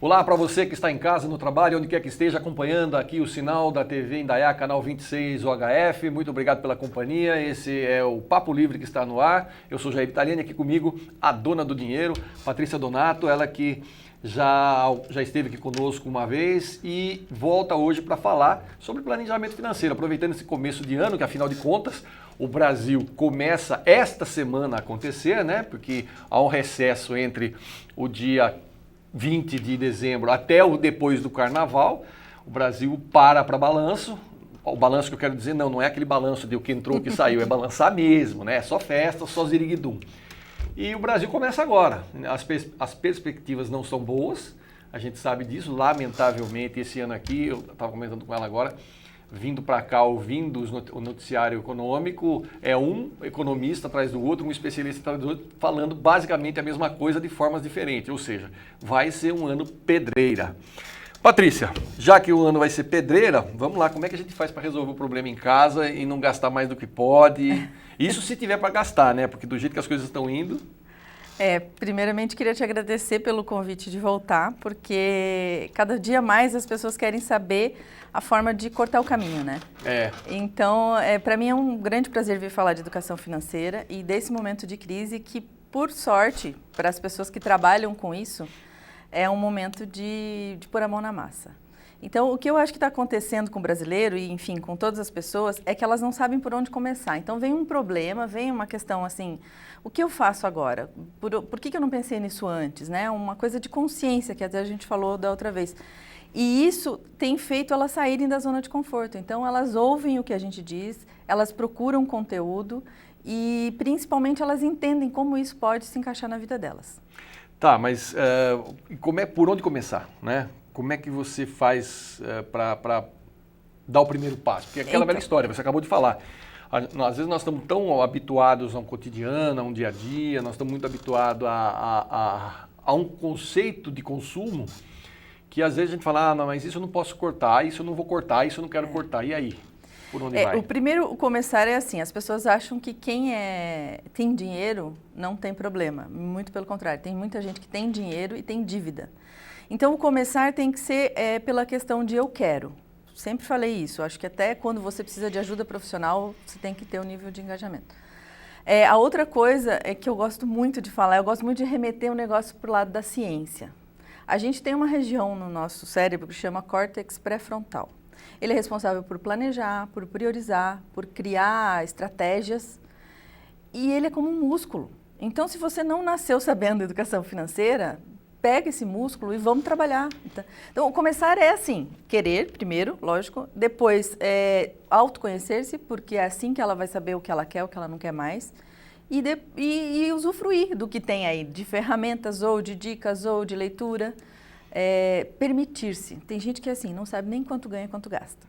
Olá para você que está em casa, no trabalho, onde quer que esteja, acompanhando aqui o sinal da TV Indaiá, canal 26 UHF. Muito obrigado pela companhia. Esse é o Papo Livre que está no ar. Eu sou Jair Italiani, aqui comigo a dona do dinheiro, Patrícia Donato, ela que já esteve aqui conosco uma vez e volta hoje para falar sobre planejamento financeiro, aproveitando esse começo de ano, que afinal de contas o Brasil começa esta semana a acontecer, né? Porque há um recesso entre o dia 20 de dezembro até o depois do Carnaval. O Brasil para balanço. O balanço que eu quero dizer não é aquele balanço de o que entrou, o que saiu, é balançar mesmo, né? É só festa, só ziriguidum. E o Brasil começa agora. As perspectivas não são boas, a gente sabe disso. Lamentavelmente, esse ano aqui, eu estava comentando com ela agora, vindo para cá, ouvindo o noticiário econômico, é um economista atrás do outro, um especialista atrás do outro, falando basicamente a mesma coisa de formas diferentes. Ou seja, vai ser um ano pedreira. Patrícia, já que o ano vai ser pedreira, vamos lá, como é que a gente faz para resolver o problema em casa e não gastar mais do que pode? Isso se tiver para gastar, né? Porque do jeito que as coisas estão indo... Primeiramente queria te agradecer pelo convite de voltar, porque cada dia mais as pessoas querem saber a forma de cortar o caminho, né? Então, para mim é um grande prazer vir falar de educação financeira e desse momento de crise que, por sorte, para as pessoas que trabalham com isso, é um momento de pôr a mão na massa. Então, o que eu acho que está acontecendo com o brasileiro e, enfim, com todas as pessoas, é que elas não sabem por onde começar. Então, vem um problema, vem uma questão assim, o que eu faço agora? Por que eu não pensei nisso antes? Né? Uma coisa de consciência, que até a gente falou da outra vez. E isso tem feito elas saírem da zona de conforto. Então, elas ouvem o que a gente diz, elas procuram conteúdo e, principalmente, elas entendem como isso pode se encaixar na vida delas. Tá, mas por onde começar, né? Como é que você faz para dar o primeiro passo? Porque é aquela velha história, você acabou de falar. Às vezes nós estamos tão habituados a um cotidiano, a um dia a dia, nós estamos muito habituados a um conceito de consumo que às vezes a gente fala, não, mas isso eu não posso cortar, isso eu não vou cortar, isso eu não quero cortar. E aí? Por onde vai? O primeiro começar é assim, as pessoas acham que quem tem dinheiro não tem problema. Muito pelo contrário, tem muita gente que tem dinheiro e tem dívida. Então, o começar tem que ser pela questão de eu quero. Sempre falei isso. Acho que até quando você precisa de ajuda profissional, você tem que ter um nível de engajamento. A outra coisa é que eu gosto muito de falar, eu gosto muito de remeter o negócio para o lado da ciência. A gente tem uma região no nosso cérebro que chama córtex pré-frontal. Ele é responsável por planejar, por priorizar, por criar estratégias. E ele é como um músculo. Então, se você não nasceu sabendo educação financeira, pega esse músculo e vamos trabalhar. Então, começar é assim, querer primeiro, lógico, depois autoconhecer-se, porque é assim que ela vai saber o que ela quer, o que ela não quer mais, e usufruir do que tem aí, de ferramentas, ou de dicas, ou de leitura, permitir-se. Tem gente que assim, não sabe nem quanto ganha, quanto gasta.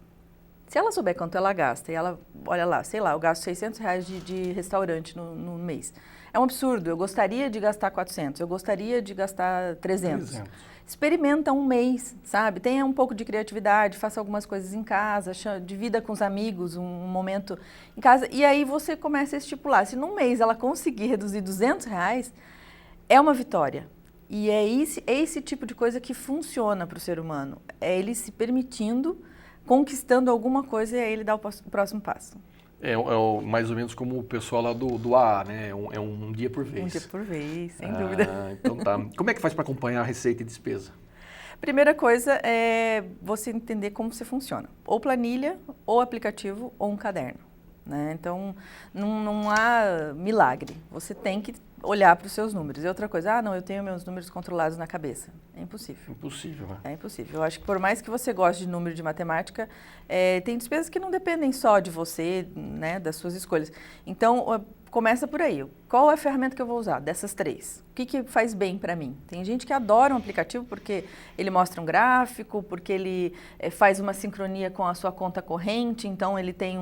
Se ela souber quanto ela gasta, e ela, olha lá, sei lá, eu gasto R$600 de restaurante no mês. É um absurdo, eu gostaria de gastar 400, eu gostaria de gastar 300. Experimenta um mês, sabe? Tenha um pouco de criatividade, faça algumas coisas em casa, divida com os amigos um momento em casa. E aí você começa a estipular. Se num mês ela conseguir reduzir R$200, é uma vitória. E é esse tipo de coisa que funciona para o ser humano. É ele se permitindo, conquistando alguma coisa e aí ele dá o próximo passo. Mais ou menos como o pessoal lá do AA, né? É um dia por vez. Um dia por vez, sem dúvida. Então tá. Como é que faz para acompanhar a receita e despesa? Primeira coisa é você entender como você funciona. Ou planilha, ou aplicativo, ou um caderno. Né? Então, não há milagre. Você tem que olhar para os seus números. E outra coisa, eu tenho meus números controlados na cabeça. É impossível. Impossível, né? É impossível. Eu acho que por mais que você goste de número de matemática, tem despesas que não dependem só de você, né, das suas escolhas. Então, começa por aí. Qual é a ferramenta que eu vou usar dessas três? O que faz bem para mim? Tem gente que adora um aplicativo porque ele mostra um gráfico, porque ele faz uma sincronia com a sua conta corrente, então ele tem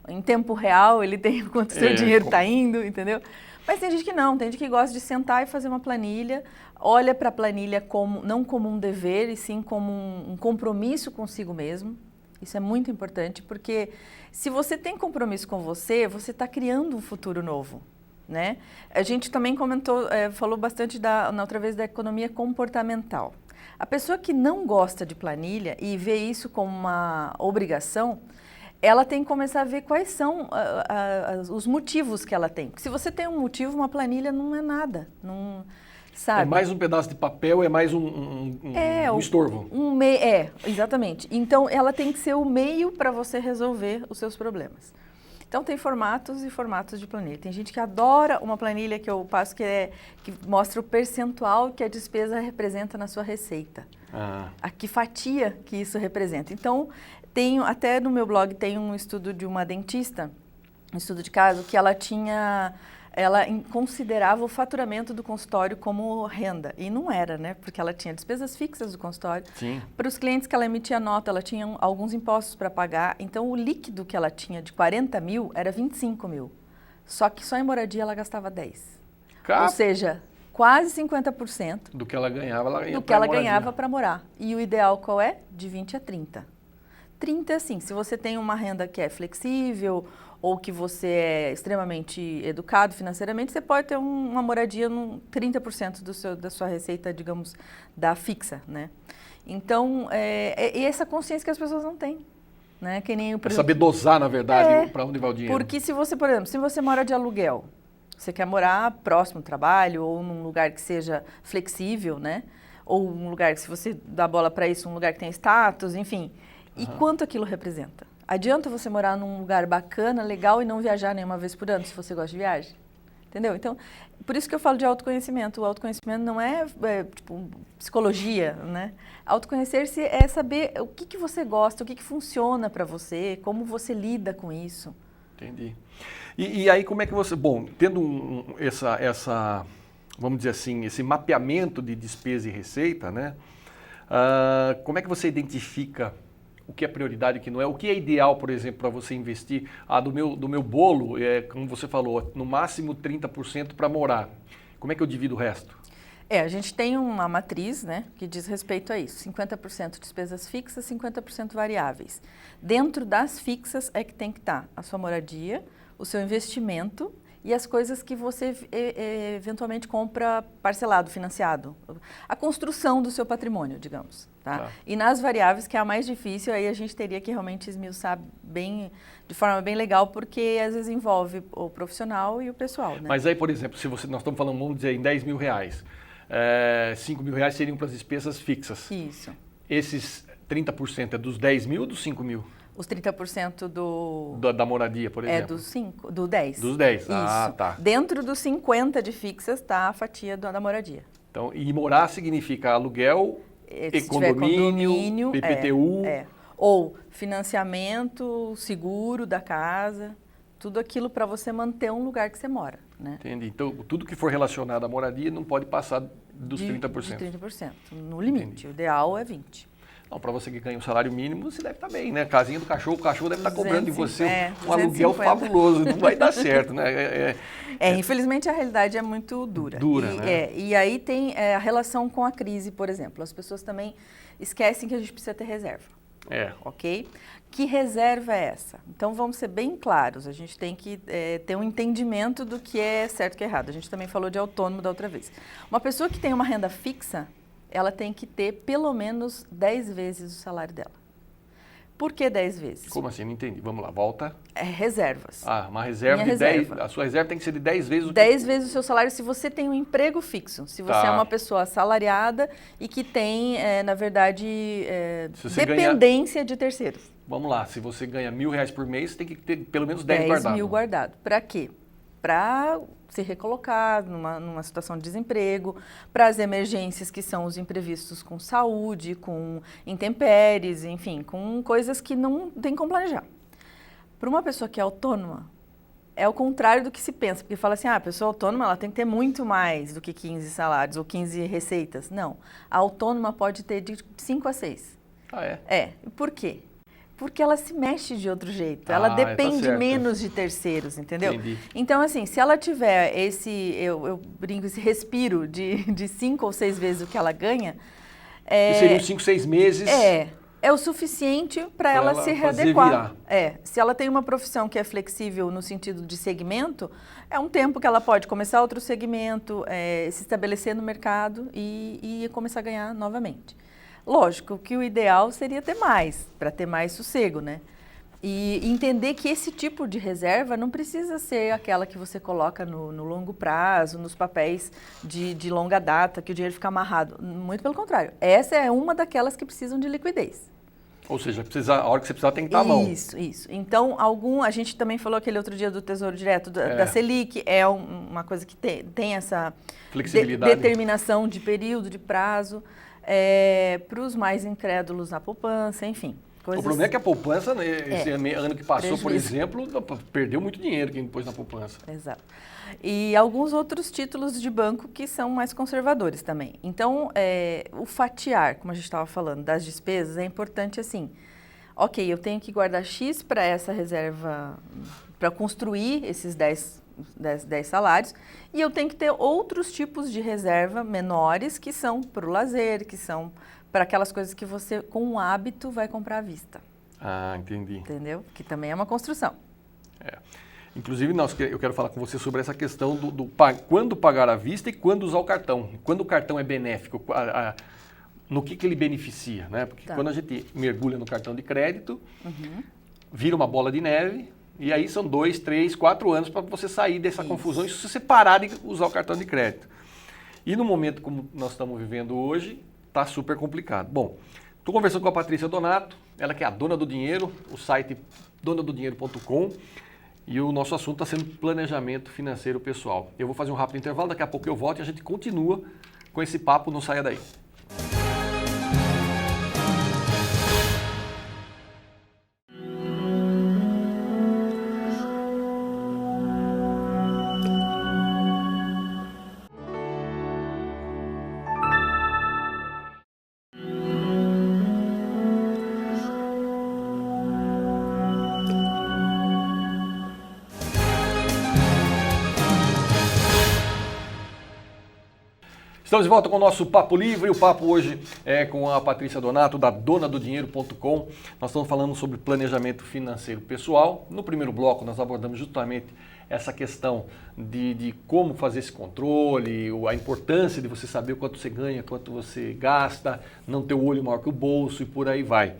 em tempo real, ele tem quanto seu dinheiro está indo, entendeu? Mas tem gente que não, tem gente que gosta de sentar e fazer uma planilha, olha para a planilha não como um dever, e sim como um compromisso consigo mesmo. Isso é muito importante, porque se você tem compromisso com você está criando um futuro novo, né? A gente também falou bastante na outra vez da economia comportamental. A pessoa que não gosta de planilha e vê isso como uma obrigação, ela tem que começar a ver quais são os motivos que ela tem. Porque se você tem um motivo, uma planilha não é nada, não, sabe? É mais um pedaço de papel, é mais um estorvo. Exatamente. Então, ela tem que ser o meio para você resolver os seus problemas. Então, tem formatos e formatos de planilha. Tem gente que adora uma planilha que eu passo que mostra o percentual que a despesa representa na sua receita. A que fatia que isso representa. Então, até no meu blog tem um estudo de uma dentista, um estudo de caso, que ela considerava o faturamento do consultório como renda. E não era, né? Porque ela tinha despesas fixas do consultório. Sim. Para os clientes que ela emitia nota, ela tinha alguns impostos para pagar. Então, o líquido que ela tinha de 40 mil era 25 mil. Só que só em moradia ela gastava 10. Ou seja, quase 50% do que ela ganhava, para morar. E o ideal qual é? De 20 a 30. 30, assim, se você tem uma renda que é flexível ou que você é extremamente educado financeiramente, você pode ter uma moradia no 30% da sua receita, digamos, da fixa, né? Então, e essa consciência que as pessoas não têm, né? Que nem saber dosar, na verdade, para onde vai o dinheiro. Porque se você, por exemplo, se você mora de aluguel, você quer morar próximo do trabalho ou num lugar que seja flexível, né? Ou um lugar que, se você dá bola para isso, um lugar que tem status, enfim. E quanto aquilo representa? Adianta você morar num lugar bacana, legal e não viajar nenhuma vez por ano, se você gosta de viagem? Entendeu? Então, por isso que eu falo de autoconhecimento. O autoconhecimento não é tipo psicologia, né? Autoconhecer-se é saber o que você gosta, o que funciona para você, como você lida com isso. Entendi. E aí como é que você... Bom, tendo vamos dizer assim, esse mapeamento de despesa e receita, né? Como é que você identifica o que é prioridade e o que não é? O que é ideal, por exemplo, para você investir? Do meu bolo, como você falou, no máximo 30% para morar. Como é que eu divido o resto? A gente tem uma matriz, né, que diz respeito a isso. 50% despesas fixas, 50% variáveis. Dentro das fixas é que tem que estar a sua moradia, o seu investimento e as coisas que você eventualmente compra parcelado, financiado. A construção do seu patrimônio, digamos. Tá? E nas variáveis, que é a mais difícil, aí a gente teria que realmente esmiuçar de forma bem legal, porque às vezes envolve o profissional e o pessoal. Né? Mas aí, por exemplo, nós estamos falando, vamos dizer, em 10 mil reais, 5 mil reais seriam para as despesas fixas. Isso. Esses 30% é dos 10 mil ou dos 5 mil? Os 30% da moradia, por exemplo? Do 10. Dos 10, Isso. Tá. Dentro dos 50 de fixas está a fatia da moradia. Então, e morar significa aluguel, condomínio, PPTU... Ou financiamento, seguro da casa, tudo aquilo para você manter um lugar que você mora. Né? Entendi. Então, tudo que for relacionado à moradia não pode passar dos 30%. De 30%, no limite. Entendi. O ideal é 20%. Não, para você que ganha um salário mínimo, você deve estar bem, né? Casinha do cachorro, o cachorro deve estar cobrando de você um aluguel fabuloso, não vai dar certo, né? Infelizmente a realidade é muito dura. Né? E aí tem a relação com a crise, por exemplo. As pessoas também esquecem que a gente precisa ter reserva. Ok? Que reserva é essa? Então vamos ser bem claros, a gente tem que ter um entendimento do que é certo e que é errado. A gente também falou de autônomo da outra vez. Uma pessoa que tem uma renda fixa, ela tem que ter pelo menos 10 vezes o salário dela. Por que 10 vezes? Como assim? Não entendi. Vamos lá, volta. Reservas. Uma reserva de 10. A sua reserva tem que ser de 10 vezes o 10 vezes o seu salário se você tem um emprego fixo. Se você é uma pessoa assalariada e que tem, na verdade, dependência de terceiros. Vamos lá, se você ganha R$1.000 por mês, você tem que ter pelo menos 10 guardado. 10 mil guardado. Para quê? Para ser recolocado numa situação de desemprego, para as emergências que são os imprevistos com saúde, com intempéries, enfim, com coisas que não tem como planejar. Para uma pessoa que é autônoma, é o contrário do que se pensa, porque fala assim, a pessoa autônoma ela tem que ter muito mais do que 15 salários ou 15 receitas. Não, a autônoma pode ter de 5 a 6. Por quê? Porque ela se mexe de outro jeito, ela depende menos de terceiros, entendeu? Entendi. Então, assim, se ela tiver eu brinco, esse respiro de 5 ou 6 vezes o que ela ganha... que seriam 5, 6 meses... É o suficiente para ela se readequar. Se ela tem uma profissão que é flexível no sentido de segmento, é um tempo que ela pode começar outro segmento, se estabelecer no mercado e começar a ganhar novamente. Lógico que o ideal seria ter mais, para ter mais sossego, né? E entender que esse tipo de reserva não precisa ser aquela que você coloca no longo prazo, nos papéis de longa data, que o dinheiro fica amarrado. Muito pelo contrário. Essa é uma daquelas que precisam de liquidez. Ou seja, a hora que você precisar tem que estar à mão. Isso. Então, a gente também falou aquele outro dia do Tesouro Direto, da Selic, é uma coisa que tem essa flexibilidade, determinação de período, de prazo, para os mais incrédulos na poupança, enfim. O problema é que a poupança, né, esse ano que passou, por exemplo, perdeu muito dinheiro quem pôs na poupança. Exato. E alguns outros títulos de banco que são mais conservadores também. Então, o fatiar, como a gente estava falando, das despesas, é importante assim. Ok, eu tenho que guardar X para essa reserva, para construir esses 10 salários, e eu tenho que ter outros tipos de reserva menores que são para o lazer, que são para aquelas coisas que você, com um hábito, vai comprar à vista. Ah, entendi. Entendeu? Que também é uma construção. Inclusive, eu quero falar com você sobre essa questão do quando pagar à vista e quando usar o cartão. Quando o cartão é benéfico, no que ele beneficia, né? Porque quando a gente mergulha no cartão de crédito, vira uma bola de neve, e aí são 2, 3, 4 anos para você sair dessa confusão, isso se você parar de usar o cartão de crédito. E no momento como nós estamos vivendo hoje, está super complicado. Bom, estou conversando com a Patrícia Donato, ela que é a dona do dinheiro, o site donadodinheiro.com, e o nosso assunto está sendo planejamento financeiro pessoal. Eu vou fazer um rápido intervalo, daqui a pouco eu volto e a gente continua com esse papo, não saia daí. Estamos de volta com o nosso Papo Livre. O papo hoje é com a Patrícia Donato, da donadodinheiro.com. Nós estamos falando sobre planejamento financeiro pessoal. No primeiro bloco, nós abordamos justamente essa questão de como fazer esse controle, a importância de você saber o quanto você ganha, quanto você gasta, não ter o olho maior que o bolso e por aí vai.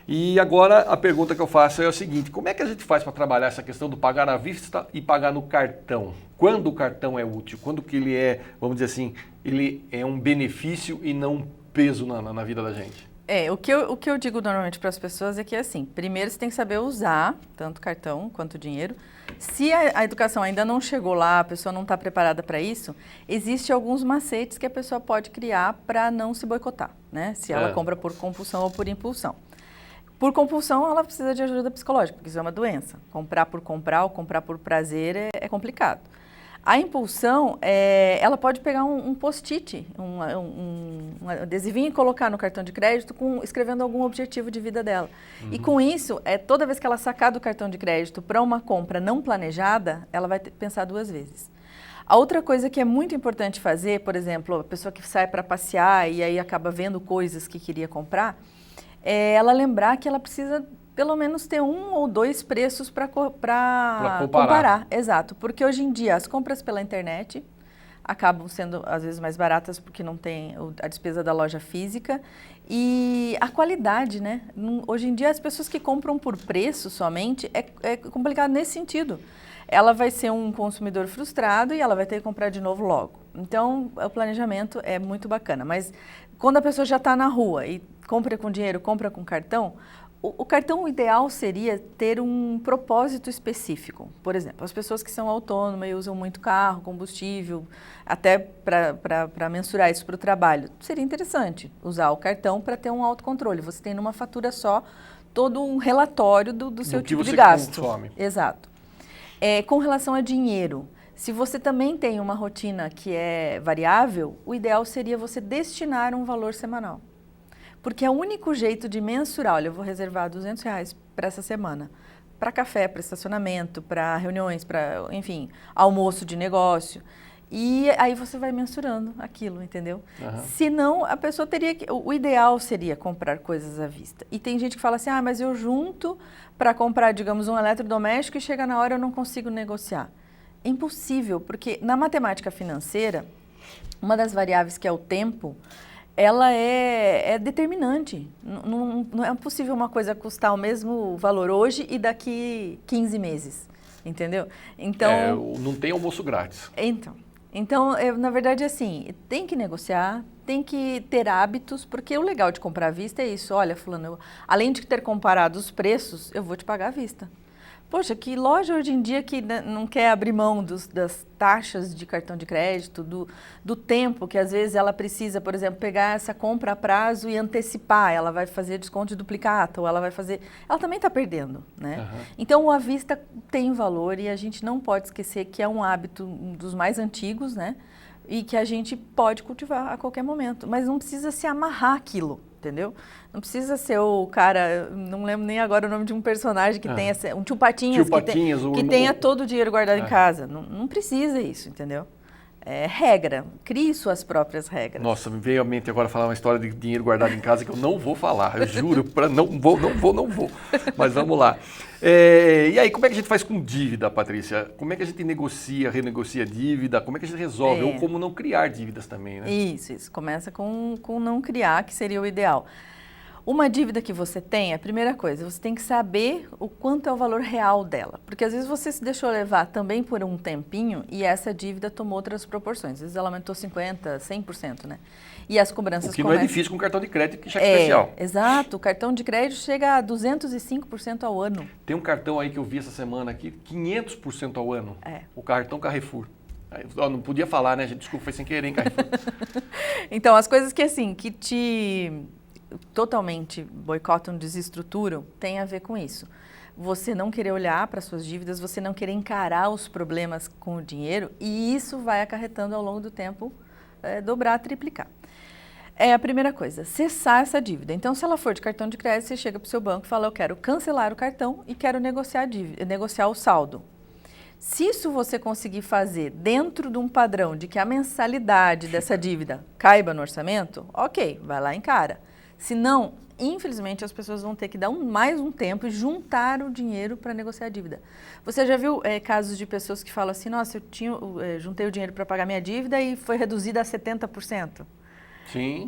E agora a pergunta que eu faço é o seguinte: como é que a gente faz para trabalhar essa questão do pagar à vista e pagar no cartão? Quando o cartão é útil? Quando que ele é, vamos dizer assim, ele é um benefício e não um peso na vida da gente? O que eu digo normalmente para as pessoas é que assim, primeiro você tem que saber usar tanto cartão quanto dinheiro. Se a educação ainda não chegou lá, a pessoa não está preparada para isso, existem alguns macetes que a pessoa pode criar para não se boicotar, né? Se ela compra por compulsão ou por impulsão. Por compulsão, ela precisa de ajuda psicológica, porque isso é uma doença. Comprar por comprar ou comprar por prazer é complicado. A impulsão, ela pode pegar um post-it, um adesivinho e colocar no cartão de crédito escrevendo algum objetivo de vida dela. E com isso, toda vez que ela sacar do cartão de crédito para uma compra não planejada, ela vai pensar 2 vezes. A outra coisa que é muito importante fazer, por exemplo, a pessoa que sai para passear e aí acaba vendo coisas que queria comprar, é ela lembrar que ela precisa pelo menos ter 1 ou 2 preços para comparar. Exato, porque hoje em dia as compras pela internet acabam sendo às vezes mais baratas porque não tem a despesa da loja física e a qualidade, né? Hoje em dia as pessoas que compram por preço somente é complicado nesse sentido. Ela vai ser um consumidor frustrado e ela vai ter que comprar de novo logo. Então, o planejamento é muito bacana, mas quando a pessoa já está na rua e compra com dinheiro, compra com cartão, o cartão ideal seria ter um propósito específico. Por exemplo, as pessoas que são autônomas e usam muito carro, combustível, até para mensurar isso para o trabalho, seria interessante usar o cartão para ter um autocontrole. Você tem numa fatura só todo um relatório do seu tipo de gasto. Consome. Exato. Com relação a dinheiro, se você também tem uma rotina que é variável, o ideal seria você destinar um valor semanal. Porque é o único jeito de mensurar, olha, eu vou reservar R$200 para essa semana, para café, para estacionamento, para reuniões, para, enfim, almoço de negócio. E aí você vai mensurando aquilo, entendeu? Aham. Senão, a pessoa teria que... O ideal seria comprar coisas à vista. E tem gente que fala assim, ah, mas eu junto para comprar, digamos, um eletrodoméstico e chega na hora eu não consigo negociar. É impossível, porque na matemática financeira, uma das variáveis que é o tempo, ela é determinante. Não é possível uma coisa custar o mesmo valor hoje e daqui 15 meses, entendeu? Então, não tem almoço grátis. Então, na verdade, assim, tem que negociar, tem que ter hábitos, porque o legal de comprar à vista é isso. Olha, fulano, além de ter comparado os preços, eu vou te pagar à vista. Poxa, que loja hoje em dia que não quer abrir mão das taxas de cartão de crédito, do tempo que às vezes ela precisa, por exemplo, pegar essa compra a prazo e antecipar, ela vai fazer desconto de duplicata, ou ela vai fazer... Ela também está perdendo, né? Uhum. Então, o à vista tem valor e a gente não pode esquecer que é um hábito dos mais antigos, né? E que a gente pode cultivar a qualquer momento, mas não precisa se amarrar aquilo. Entendeu? Não precisa ser o cara, não lembro nem agora o nome de um personagem que tenha, um tio Patinhas, que tenha todo o dinheiro guardado em casa. Não precisa isso, entendeu? É regra, crie suas próprias regras. Nossa, me veio à mente agora falar uma história de dinheiro guardado em casa que eu não vou falar, eu juro, não vou. Mas vamos lá. E aí, como é que a gente faz com dívida, Patrícia? Como é que a gente negocia, renegocia dívida? Como é que a gente resolve? Ou como não criar dívidas também, né? Isso. Começa com não criar, que seria o ideal. Uma dívida que você tem, a primeira coisa, você tem que saber o quanto é o valor real dela. Porque às vezes você se deixou levar também por um tempinho e essa dívida tomou outras proporções. Às vezes ela aumentou 50%, 100%, né? E as cobranças O que não é difícil com cartão de crédito, que cheque especial. Exato. O cartão de crédito chega a 205% ao ano. Tem um cartão aí que eu vi essa semana aqui, 500% ao ano. O cartão Carrefour. Não podia falar, né, gente? Desculpa, foi sem querer, hein, Carrefour. Então, as coisas que assim, que te... totalmente boicotam, desestruturam, tem a ver com isso. Você não querer olhar para suas dívidas, você não querer encarar os problemas com o dinheiro e isso vai acarretando ao longo do tempo dobrar, triplicar. É a primeira coisa, cessar essa dívida. Então, se ela for de cartão de crédito, você chega para o seu banco e fala, eu quero cancelar o cartão e quero negociar o saldo. Se isso você conseguir fazer dentro de um padrão de que a mensalidade dessa dívida caiba no orçamento, ok, vai lá e encara. Se não, infelizmente, as pessoas vão ter que dar mais um tempo e juntar o dinheiro para negociar a dívida. Você já viu casos de pessoas que falam assim, nossa, eu juntei o dinheiro para pagar minha dívida e foi reduzida a 70%? Sim,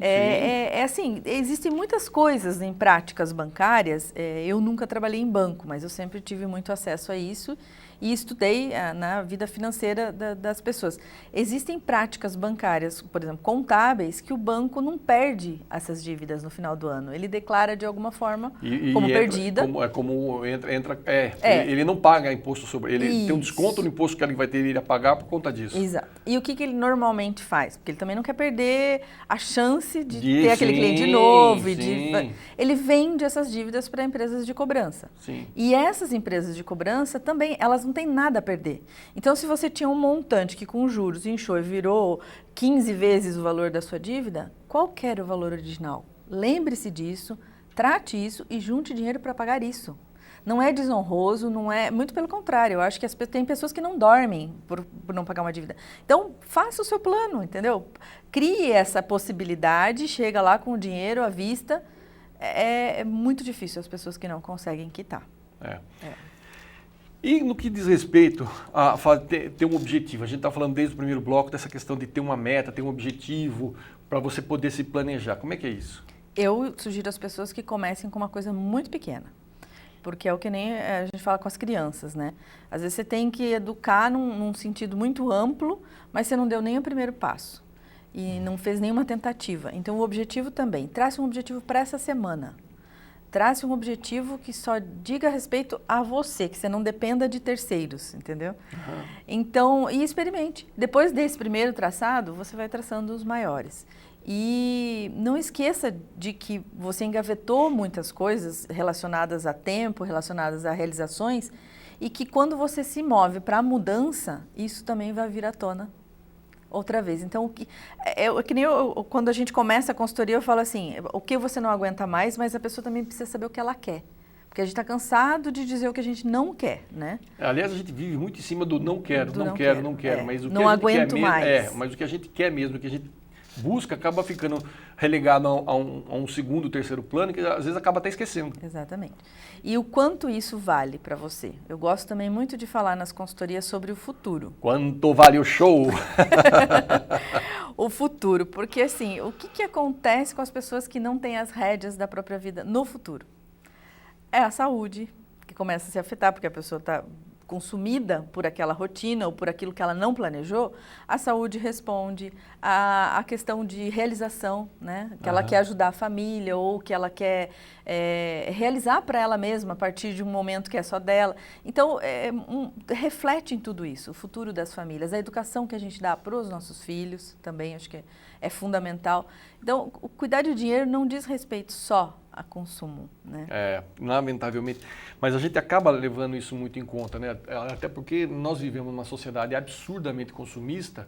assim, existem muitas coisas em práticas bancárias, eu nunca trabalhei em banco, mas eu sempre tive muito acesso a isso e estudei na vida financeira das pessoas. Existem práticas bancárias, por exemplo, contábeis, que o banco não perde essas dívidas no final do ano. Ele declara de alguma forma como perdida. Ele não paga imposto sobre... Ele tem um desconto no imposto que ele vai ter a pagar por conta disso. Exato. E o que ele normalmente faz? Porque ele também não quer perder a chance de ter aquele cliente novo. Ele vende essas dívidas para empresas de cobrança. Sim. E essas empresas de cobrança também, elas não têm nada a perder. Então, se você tinha um montante que com juros inchou e virou 15 vezes o valor da sua dívida, qual que era o valor original? Lembre-se disso, trate isso e junte dinheiro para pagar isso. Não é desonroso, não é... Muito pelo contrário, eu acho que tem pessoas que não dormem por não pagar uma dívida. Então, faça o seu plano, entendeu? Crie essa possibilidade, chega lá com o dinheiro à vista. É muito difícil as pessoas que não conseguem quitar. E no que diz respeito a ter um objetivo, a gente está falando desde o primeiro bloco dessa questão de ter uma meta, ter um objetivo para você poder se planejar. Como é que é isso? Eu sugiro às pessoas que comecem com uma coisa muito pequena. Porque é o que nem a gente fala com as crianças, né? Às vezes você tem que educar num sentido muito amplo, mas você não deu nem o primeiro passo. E não fez nenhuma tentativa. Então, o objetivo também. Trace um objetivo para essa semana. Trace um objetivo que só diga respeito a você, que você não dependa de terceiros, entendeu? Uhum. Então, e experimente. Depois desse primeiro traçado, você vai traçando os maiores. E não esqueça de que você engavetou muitas coisas relacionadas a tempo, relacionadas a realizações, e que quando você se move para a mudança, isso também vai vir à tona outra vez. Então, quando a gente começa a consultoria, eu falo assim, o que você não aguenta mais, mas a pessoa também precisa saber o que ela quer. Porque a gente está cansado de dizer o que a gente não quer, né? Aliás, a gente vive muito em cima do não quero, Do não quero. Mas o que não a gente aguento quer mais. mas o que a gente quer mesmo, o que a gente busca, acaba ficando relegado a um segundo, terceiro plano, que às vezes acaba até esquecendo. Exatamente. E o quanto isso vale para você? Eu gosto também muito de falar nas consultorias sobre o futuro. Quanto vale o show? O futuro, porque assim, o que acontece com as pessoas que não têm as rédeas da própria vida no futuro? É a saúde, que começa a se afetar, porque a pessoa está consumida por aquela rotina ou por aquilo que ela não planejou. A saúde responde, a questão de realização, né? Que ela quer ajudar a família ou que ela quer realizar para ela mesma a partir de um momento que é só dela. Então, reflete em tudo isso, o futuro das famílias, a educação que a gente dá para os nossos filhos também, acho que é fundamental. Então, o cuidar do dinheiro não diz respeito só a consumo, né? Lamentavelmente. Mas a gente acaba levando isso muito em conta, né? Até porque nós vivemos numa sociedade absurdamente consumista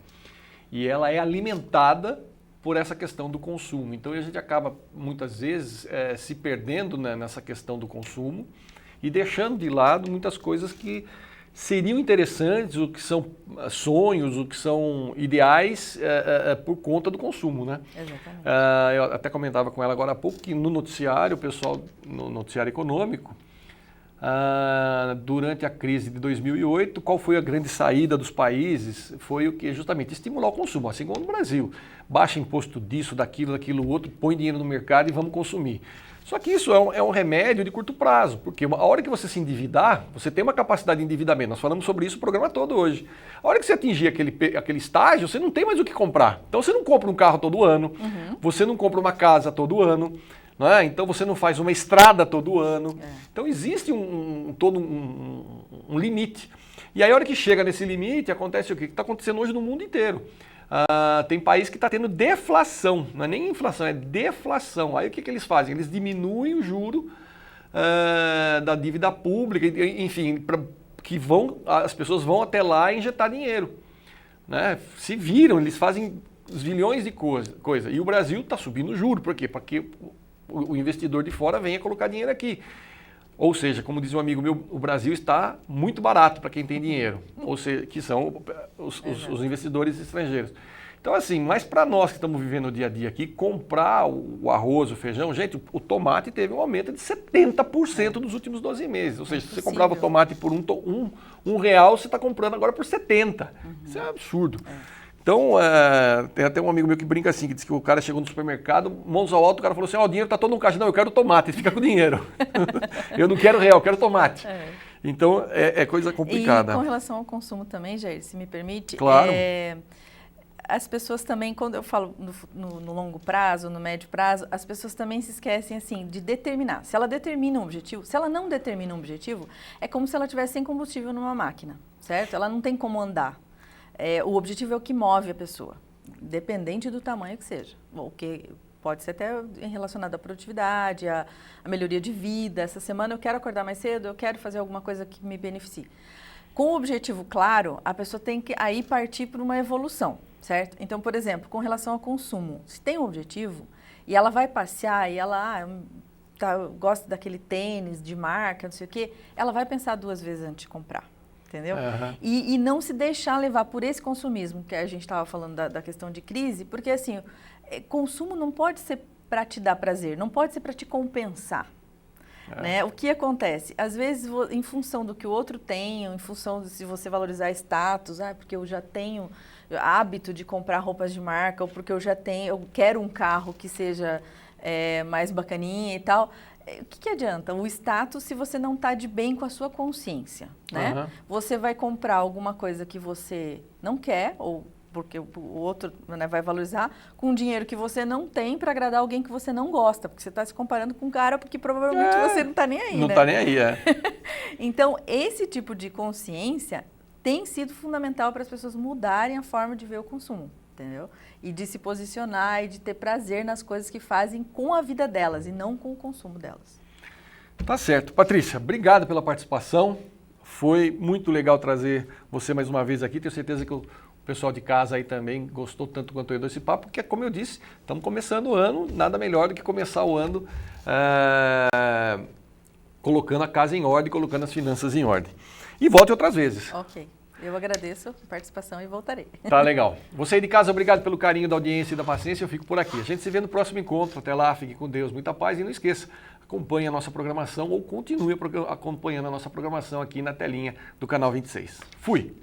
e ela é alimentada por essa questão do consumo. Então a gente acaba, muitas vezes, se perdendo, né, nessa questão do consumo e deixando de lado muitas coisas que seriam interessantes, o que são sonhos, o que são ideais por conta do consumo, né? Exatamente. Eu até comentava com ela agora há pouco que no noticiário, o pessoal, no noticiário econômico, durante a crise de 2008, qual foi a grande saída dos países? Foi o que justamente estimular o consumo, assim como no Brasil. Baixa imposto disso, daquilo outro, põe dinheiro no mercado e vamos consumir. Só que isso é um remédio de curto prazo, porque a hora que você se endividar, você tem uma capacidade de endividamento. Nós falamos sobre isso o programa todo hoje. A hora que você atingir aquele estágio, você não tem mais o que comprar. Então você não compra um carro todo ano, você não compra uma casa todo ano, não é? Então você não faz uma estrada todo ano. Então existe todo um limite. E aí a hora que chega nesse limite, acontece o quê? O que está acontecendo hoje no mundo inteiro. Tem país que está tendo deflação, não é nem inflação, é deflação. Aí o que eles fazem? Eles diminuem o juro da dívida pública, enfim, as pessoas vão até lá injetar dinheiro, né? Se viram, eles fazem os bilhões de coisa. E o Brasil está subindo o juro, por quê? Porque o investidor de fora venha colocar dinheiro aqui. Ou seja, como diz um amigo meu, o Brasil está muito barato para quem tem dinheiro, ou seja, que são os investidores estrangeiros. Então, assim, mas para nós que estamos vivendo o dia a dia aqui, comprar o arroz, o feijão, gente, o tomate teve um aumento de 70% nos últimos 12 meses. Ou seja, se você comprava tomate por um real, você está comprando agora por 70. Isso é absurdo. Então, tem até um amigo meu que brinca assim, que diz que o cara chegou no supermercado, mãos ao alto, o cara falou assim, o dinheiro está todo no caixa. Não, eu quero tomate, fica com o dinheiro. Eu não quero real, eu quero tomate. Então, é coisa complicada. E com relação ao consumo também, Jair, se me permite, claro. As pessoas também, quando eu falo no longo prazo, no médio prazo, as pessoas também se esquecem assim de determinar. Se ela determina um objetivo, se ela não determina um objetivo, é como se ela tivesse sem combustível numa máquina, certo? Ela não tem como andar. O objetivo é o que move a pessoa, independente do tamanho que seja. O que pode ser até relacionado à produtividade, à melhoria de vida. Essa semana eu quero acordar mais cedo, eu quero fazer alguma coisa que me beneficie. Com o objetivo claro, a pessoa tem que aí partir para uma evolução, certo? Então, por exemplo, com relação ao consumo, se tem um objetivo e ela vai passear e ela gosta daquele tênis de marca, não sei o quê, ela vai pensar 2 vezes antes de comprar. Entendeu? E não se deixar levar por esse consumismo que a gente estava falando da questão de crise, porque assim, consumo não pode ser para te dar prazer, não pode ser para te compensar. Né? O que acontece? Às vezes, em função do que o outro tem, em função de se você valorizar status, porque eu já tenho hábito de comprar roupas de marca, ou porque eu quero um carro que seja mais bacaninha e tal. O que adianta? O status se você não está de bem com a sua consciência, né? Você vai comprar alguma coisa que você não quer, ou porque o outro, né, vai valorizar, com dinheiro que você não tem para agradar alguém que você não gosta, porque você está se comparando com um cara porque provavelmente você não está nem aí, não né? está nem aí, Então, esse tipo de consciência tem sido fundamental para as pessoas mudarem a forma de ver o consumo. Entendeu? E de se posicionar e de ter prazer nas coisas que fazem com a vida delas e não com o consumo delas. Tá certo. Patrícia, obrigado pela participação. Foi muito legal trazer você mais uma vez aqui. Tenho certeza que o pessoal de casa aí também gostou tanto quanto eu desse papo, porque, como eu disse, estamos começando o ano, nada melhor do que começar o ano colocando a casa em ordem, colocando as finanças em ordem. E volte outras vezes. Ok. Eu agradeço a participação e voltarei. Tá legal. Você aí de casa, obrigado pelo carinho da audiência e da paciência. Eu fico por aqui. A gente se vê no próximo encontro. Até lá, fique com Deus, muita paz. E não esqueça, acompanhe a nossa programação ou continue acompanhando a nossa programação aqui na telinha do canal 26. Fui!